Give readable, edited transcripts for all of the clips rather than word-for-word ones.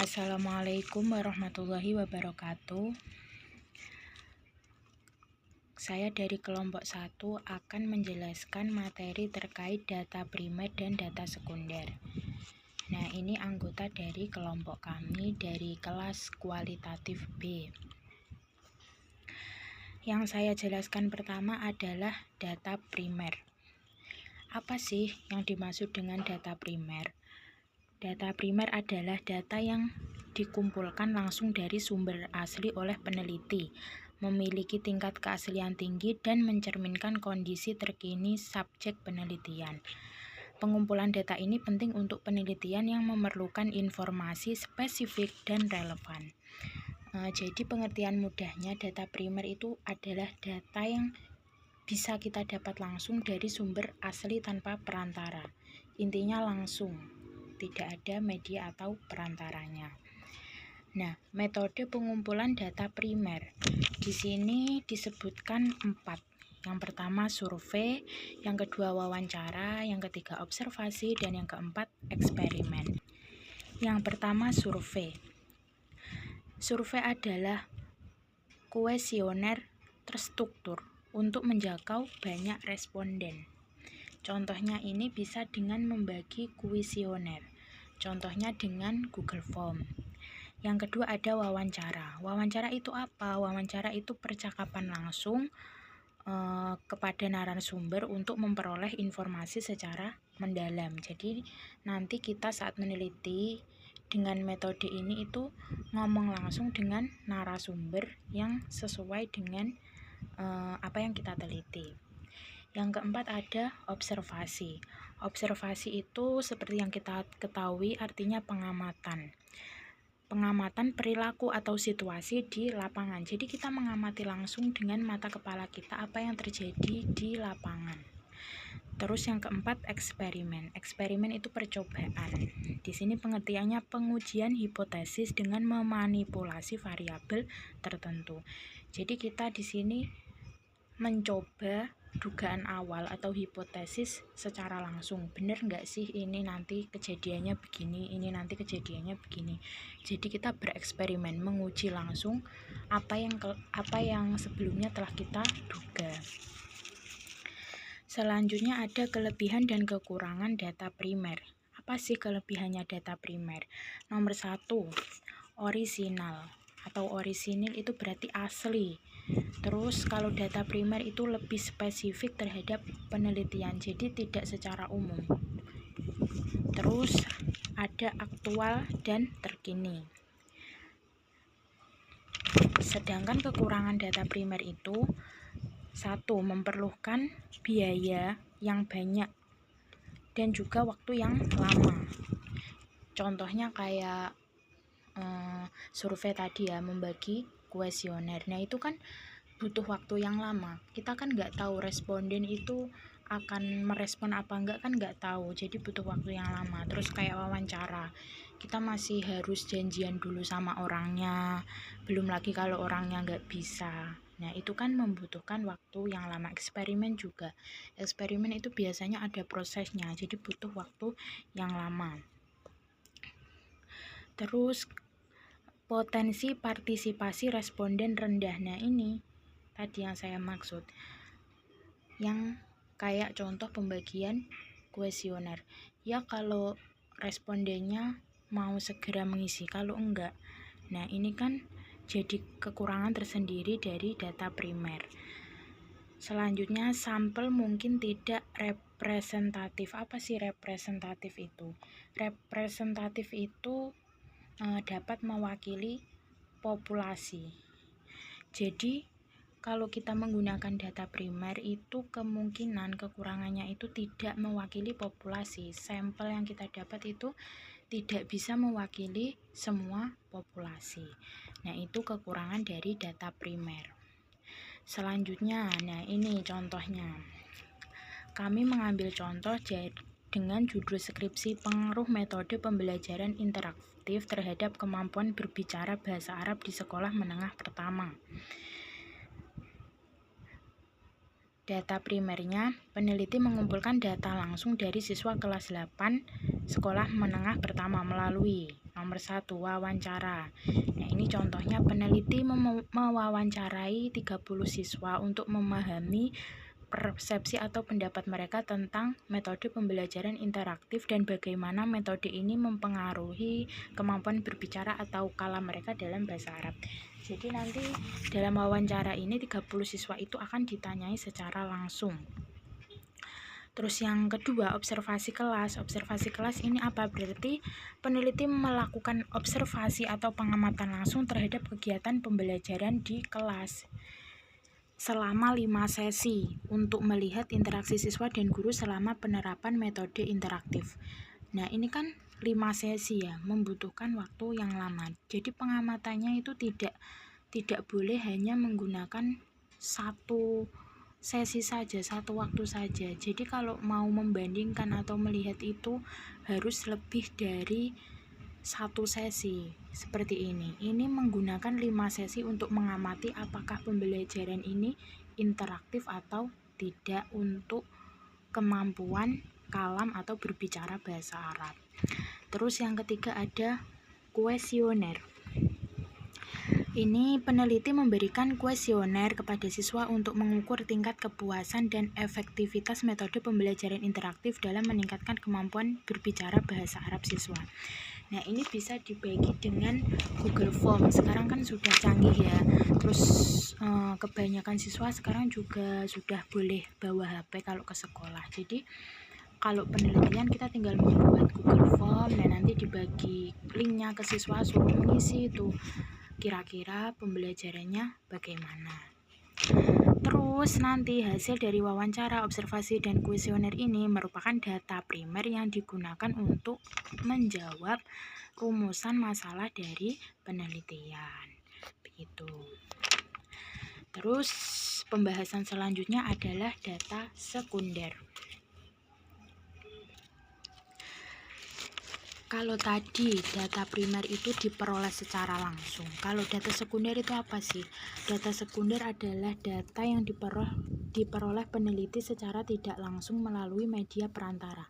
Assalamualaikum warahmatullahi wabarakatuh. Saya dari kelompok 1 akan menjelaskan materi terkait data primer dan data sekunder. Nah, ini anggota dari kelompok kami dari kelas kualitatif B. Yang saya jelaskan pertama adalah data primer. Apa sih yang dimaksud dengan data primer? Data primer adalah data yang dikumpulkan langsung dari sumber asli oleh peneliti, memiliki tingkat keaslian tinggi dan mencerminkan kondisi terkini subjek penelitian. Pengumpulan data ini penting untuk penelitian yang memerlukan informasi spesifik dan relevan. Jadi pengertian mudahnya, data primer itu adalah data yang bisa kita dapat langsung dari sumber asli tanpa perantara. Intinya langsung, tidak ada media atau perantaranya. Nah, metode pengumpulan data primer di sini disebutkan 4. Yang pertama survei, yang kedua wawancara, yang ketiga observasi, dan yang keempat eksperimen. Yang pertama survei. Survei adalah kuesioner terstruktur untuk menjangkau banyak responden. Contohnya ini bisa dengan membagi kuesioner. Contohnya dengan Google Form. Yang kedua ada wawancara. Wawancara itu apa? Wawancara itu percakapan langsung kepada narasumber untuk memperoleh informasi secara mendalam. Jadi nanti kita saat meneliti dengan metode ini itu ngomong langsung dengan narasumber yang sesuai dengan apa yang kita teliti. Yang keempat ada observasi. Observasi itu seperti yang kita ketahui artinya pengamatan. Pengamatan perilaku atau situasi di lapangan. Jadi kita mengamati langsung dengan mata kepala kita apa yang terjadi di lapangan. Terus yang keempat eksperimen. Eksperimen itu percobaan. Di sini pengertiannya pengujian hipotesis dengan memanipulasi variabel tertentu. Jadi kita di sini mencoba dugaan awal atau hipotesis secara langsung. Benar nggak sih ini nanti kejadiannya begini, ini nanti kejadiannya begini. Jadi kita bereksperimen, menguji langsung apa yang sebelumnya telah kita duga. Selanjutnya ada kelebihan dan kekurangan data primer. Apa sih kelebihannya data primer? Nomor 1, orisinal atau orisinil itu berarti asli. Terus kalau data primer itu lebih spesifik terhadap penelitian, jadi tidak secara umum. Terus ada aktual dan terkini. Sedangkan kekurangan data primer itu 1, memerlukan biaya yang banyak dan juga waktu yang lama. Contohnya kayak survei tadi ya, membagi kuesioner. Nah itu kan butuh waktu yang lama. Kita kan nggak tahu responden itu akan merespon apa enggak, kan nggak tahu. Jadi butuh waktu yang lama. Terus kayak wawancara, kita masih harus janjian dulu sama orangnya. Belum lagi kalau orangnya nggak bisa. Nah itu kan membutuhkan waktu yang lama. Eksperimen juga. Eksperimen itu biasanya ada prosesnya. Jadi butuh waktu yang lama. Terus potensi partisipasi responden rendah. Nah ini tadi yang saya maksud, yang kayak contoh pembagian kuesioner. Ya kalau respondennya mau segera mengisi, kalau enggak. Nah ini kan jadi kekurangan tersendiri dari data primer. Selanjutnya sampel mungkin tidak representatif. Apa sih representatif itu? Representatif itu dapat mewakili populasi. Jadi kalau kita menggunakan data primer itu kemungkinan kekurangannya itu tidak mewakili populasi. Sampel yang kita dapat itu tidak bisa mewakili semua populasi. Nah itu kekurangan dari data primer. Selanjutnya, nah ini contohnya. Kami mengambil contoh dengan judul skripsi pengaruh metode pembelajaran interaktif terhadap kemampuan berbicara bahasa Arab di sekolah menengah pertama. Data primernya, peneliti mengumpulkan data langsung dari siswa kelas 8 sekolah menengah pertama melalui Nomor 1, wawancara. Nah, ini contohnya peneliti mewawancarai 30 siswa untuk memahami persepsi atau pendapat mereka tentang metode pembelajaran interaktif dan bagaimana metode ini mempengaruhi kemampuan berbicara atau kalam mereka dalam bahasa Arab. Jadi nanti dalam wawancara ini 30 siswa itu akan ditanyai secara langsung. Terus yang kedua, observasi kelas. Observasi kelas ini apa? Berarti peneliti melakukan observasi atau pengamatan langsung terhadap kegiatan pembelajaran di kelas selama 5 sesi untuk melihat interaksi siswa dan guru selama penerapan metode interaktif. Nah, ini kan 5 sesi ya, membutuhkan waktu yang lama. Jadi pengamatannya itu tidak boleh hanya menggunakan satu sesi saja, satu waktu saja. Jadi kalau mau membandingkan atau melihat itu harus lebih dari satu sesi seperti ini. Ini menggunakan 5 sesi untuk mengamati apakah pembelajaran ini interaktif atau tidak untuk kemampuan kalam atau berbicara bahasa Arab. Terus yang ketiga ada kuesioner. Ini peneliti memberikan kuesioner kepada siswa untuk mengukur tingkat kepuasan dan efektivitas metode pembelajaran interaktif dalam meningkatkan kemampuan berbicara bahasa Arab siswa. Nah, ini bisa dibagi dengan Google Form. Sekarang kan sudah canggih ya. Terus kebanyakan siswa sekarang juga sudah boleh bawa HP kalau ke sekolah. Jadi kalau penelitian kita tinggal membuat Google Form dan nanti dibagi linknya ke siswa, suruh mengisi itu kira-kira pembelajarannya bagaimana. Terus nanti hasil dari wawancara, observasi, dan kuesioner ini merupakan data primer yang digunakan untuk menjawab rumusan masalah dari penelitian. Begitu. Terus pembahasan selanjutnya adalah data sekunder. Kalau tadi data primer itu diperoleh secara langsung. Kalau data sekunder itu apa sih? Data sekunder adalah data yang diperoleh peneliti secara tidak langsung melalui media perantara.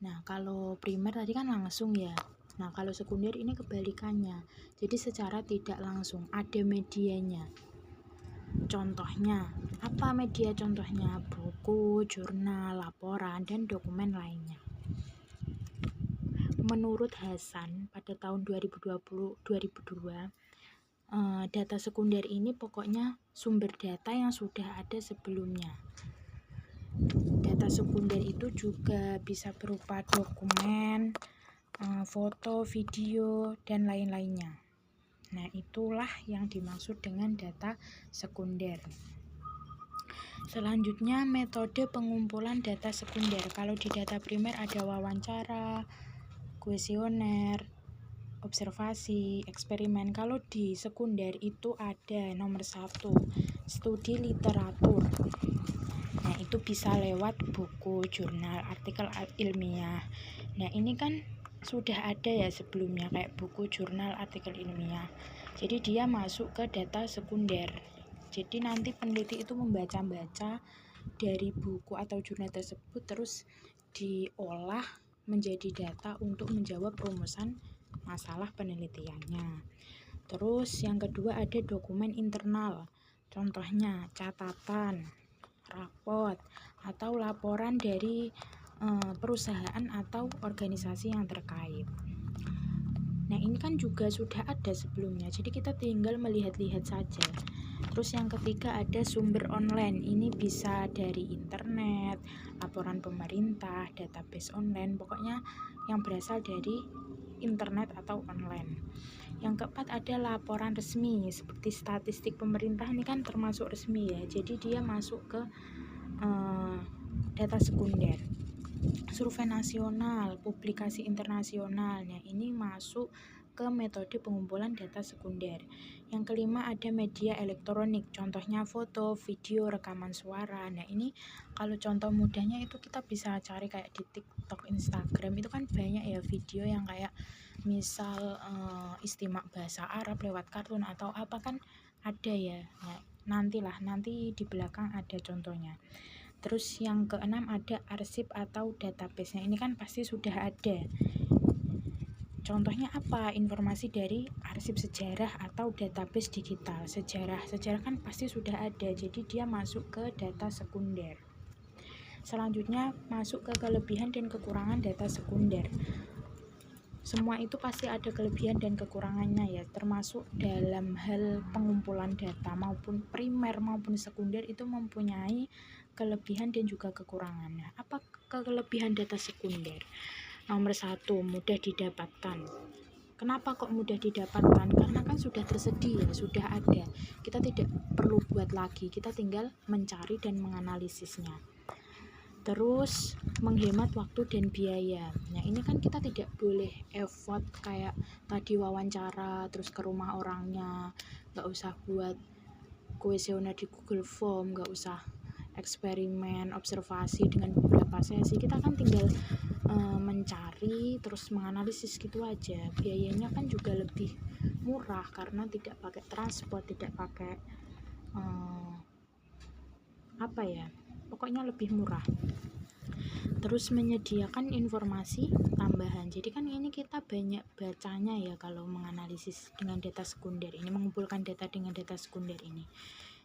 Nah, kalau primer tadi kan langsung ya. Nah, kalau sekunder ini kebalikannya. Jadi secara tidak langsung, ada medianya. Contohnya, apa media contohnya? Buku, jurnal, laporan, dan dokumen lainnya. Menurut Hasan pada tahun 2002, data sekunder ini pokoknya sumber data yang sudah ada sebelumnya. Data sekunder itu juga bisa berupa dokumen, foto, video, dan lain-lainnya. Nah, itulah yang dimaksud dengan data sekunder. Selanjutnya, metode pengumpulan data sekunder. Kalau di data primer ada wawancara, kuesioner, observasi, eksperimen. Kalau di sekunder itu ada nomor 1, studi literatur. Nah, itu bisa lewat buku, jurnal, artikel ilmiah. Nah, ini kan sudah ada ya sebelumnya kayak buku, jurnal, artikel ilmiah. Jadi dia masuk ke data sekunder. Jadi nanti peneliti itu membaca-baca dari buku atau jurnal tersebut terus diolah menjadi data untuk menjawab rumusan masalah penelitiannya. Terus yang kedua ada dokumen internal. Contohnya catatan, rapot, atau laporan dari perusahaan atau organisasi yang terkait. Nah, ini kan juga sudah ada sebelumnya, jadi kita tinggal melihat-lihat saja. Terus yang ketiga ada sumber online. Ini bisa dari internet, laporan pemerintah, database online, pokoknya yang berasal dari internet atau online. Yang keempat ada laporan resmi, seperti statistik pemerintah ini kan termasuk resmi ya, jadi dia masuk ke data sekunder. Survei nasional, publikasi internasional, nah ini masuk ke metode pengumpulan data sekunder. Yang kelima ada media elektronik, contohnya foto, video, rekaman suara. Nah, ini kalau contoh mudahnya itu kita bisa cari kayak di TikTok, Instagram, itu kan banyak ya video yang kayak misal istimak bahasa Arab lewat kartun atau apa kan ada ya. Nah, nanti di belakang ada contohnya. Terus yang keenam ada arsip atau database. Nah, ini kan pasti sudah ada. Contohnya apa? Informasi dari arsip sejarah atau database digital. Sejarah kan pasti sudah ada, jadi dia masuk ke data sekunder. Selanjutnya masuk ke kelebihan dan kekurangan data sekunder. Semua itu pasti ada kelebihan dan kekurangannya ya, termasuk dalam hal pengumpulan data maupun primer maupun sekunder itu mempunyai kelebihan dan juga kekurangan. Nah, apa kelebihan data sekunder? Nomor 1, mudah didapatkan. Kenapa kok mudah didapatkan? Karena kan sudah tersedia, sudah ada. Kita tidak perlu buat lagi, kita tinggal mencari dan menganalisisnya. Terus menghemat waktu dan biaya. Nah, ini kan kita tidak boleh effort kayak tadi wawancara terus ke rumah orangnya, nggak usah buat kuesioner di Google Form, nggak usah eksperimen observasi dengan beberapa sesi. Kita kan tinggal mencari terus menganalisis gitu aja. Biayanya kan juga lebih murah karena tidak pakai transport, tidak pakai pokoknya lebih murah. Terus menyediakan informasi tambahan. Jadi kan ini kita banyak bacanya ya kalau menganalisis dengan data sekunder ini, mengumpulkan data dengan data sekunder ini.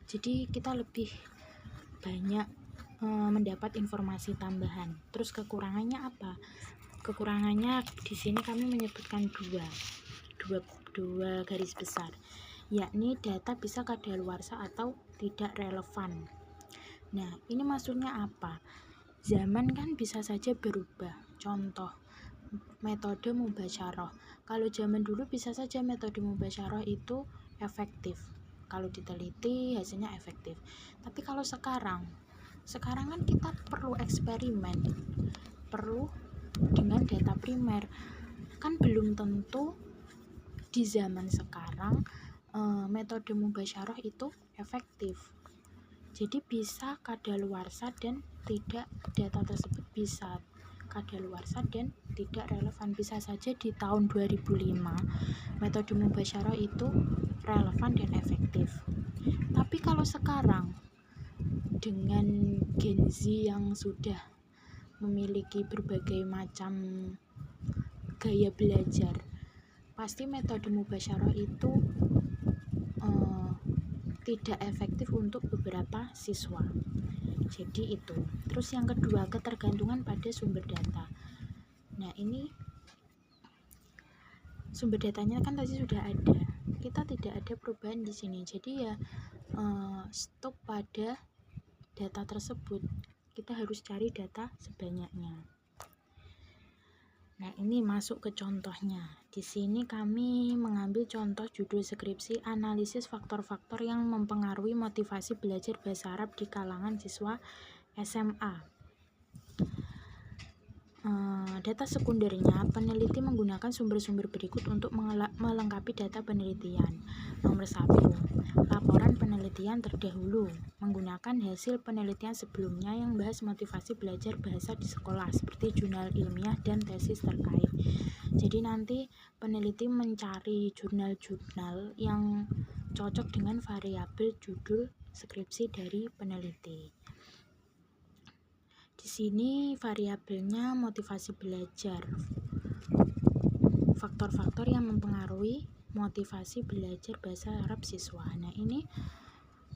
Jadi kita lebih banyak mendapat informasi tambahan. Terus kekurangannya apa? Kekurangannya di sini kami menyebutkan dua garis besar, yakni data bisa kadaluarsa atau tidak relevan. Nah, ini maksudnya apa? Zaman kan bisa saja berubah. Contoh, metode mubasyarah. Kalau zaman dulu bisa saja metode mubasyarah itu efektif. Kalau diteliti hasilnya efektif. Tapi kalau sekarang kan kita perlu eksperimen, perlu dengan data primer. Kan belum tentu di zaman sekarang metode mubasyarah itu efektif. Jadi bisa kadaluarsa dan tidak, data tersebut bisa kadaluarsa dan tidak relevan. Bisa saja di tahun 2005 metode mubasyarah itu relevan dan efektif. Tapi kalau sekarang dengan Gen Z yang sudah memiliki berbagai macam gaya belajar, pasti metode mubasyarah itu tidak efektif untuk beberapa siswa. Jadi itu. Terus yang kedua, ketergantungan pada sumber data. Nah, ini sumber datanya kan tadi sudah ada. Kita tidak ada perubahan di sini. Jadi ya stop pada data tersebut. Kita harus cari data sebanyaknya. Nah, ini masuk ke contohnya. Di sini kami mengambil contoh judul skripsi analisis faktor-faktor yang mempengaruhi motivasi belajar bahasa Arab di kalangan siswa SMA. Data sekundernya, peneliti menggunakan sumber-sumber berikut untuk melengkapi data penelitian. Nomor 1, laporan penelitian terdahulu, menggunakan hasil penelitian sebelumnya yang membahas motivasi belajar bahasa di sekolah, seperti jurnal ilmiah dan tesis terkait. Jadi nanti peneliti mencari jurnal-jurnal yang cocok dengan variabel judul skripsi dari peneliti. Di sini variabelnya motivasi belajar, faktor-faktor yang mempengaruhi motivasi belajar bahasa Arab siswa. Nah, ini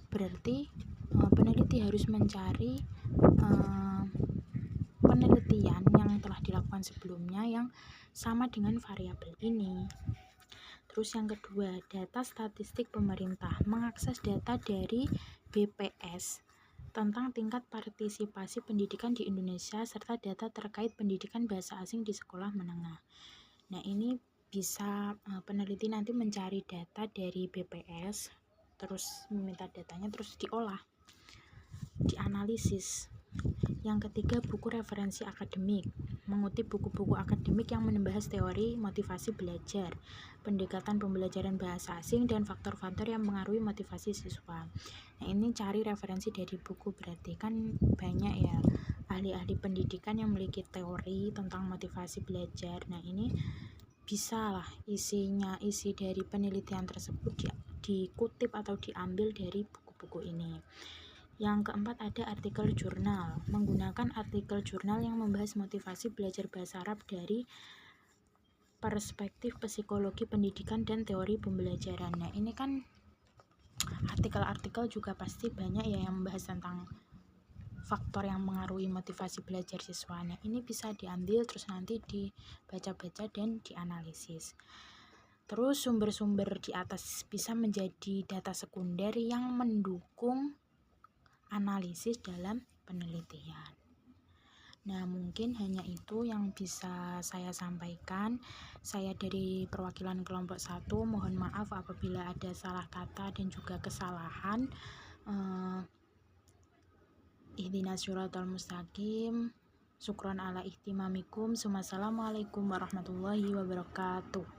berarti peneliti harus mencari penelitian yang telah dilakukan sebelumnya yang sama dengan variabel ini. Terus yang kedua, data statistik pemerintah, mengakses data dari BPS tentang tingkat partisipasi pendidikan di Indonesia serta data terkait pendidikan bahasa asing di sekolah menengah. Nah, ini bisa peneliti nanti mencari data dari BPS, terus meminta datanya, terus diolah, dianalisis. Yang ketiga, buku referensi akademik, mengutip buku-buku akademik yang membahas teori motivasi belajar, pendekatan pembelajaran bahasa asing, dan faktor-faktor yang mengaruhi motivasi siswa. Nah, ini cari referensi dari buku, berarti kan banyak ya ahli-ahli pendidikan yang memiliki teori tentang motivasi belajar. Nah, ini bisa lah isi dari penelitian tersebut dikutip atau diambil dari buku-buku ini. Yang keempat, ada artikel jurnal, menggunakan artikel jurnal yang membahas motivasi belajar bahasa Arab dari perspektif psikologi pendidikan dan teori pembelajaran. Nah, ini kan artikel-artikel juga pasti banyak ya yang membahas tentang faktor yang mengaruhi motivasi belajar siswa. Nah, ini bisa diambil terus nanti dibaca-baca dan dianalisis. Terus sumber-sumber di atas bisa menjadi data sekunder yang mendukung analisis dalam penelitian. Nah, mungkin hanya itu yang bisa saya sampaikan. Saya dari perwakilan kelompok 1, mohon maaf apabila ada salah kata dan juga kesalahan. Ihdinas siratal mustaqim. Syukron ala ihtimamikum. Assalamualaikum warahmatullahi wabarakatuh.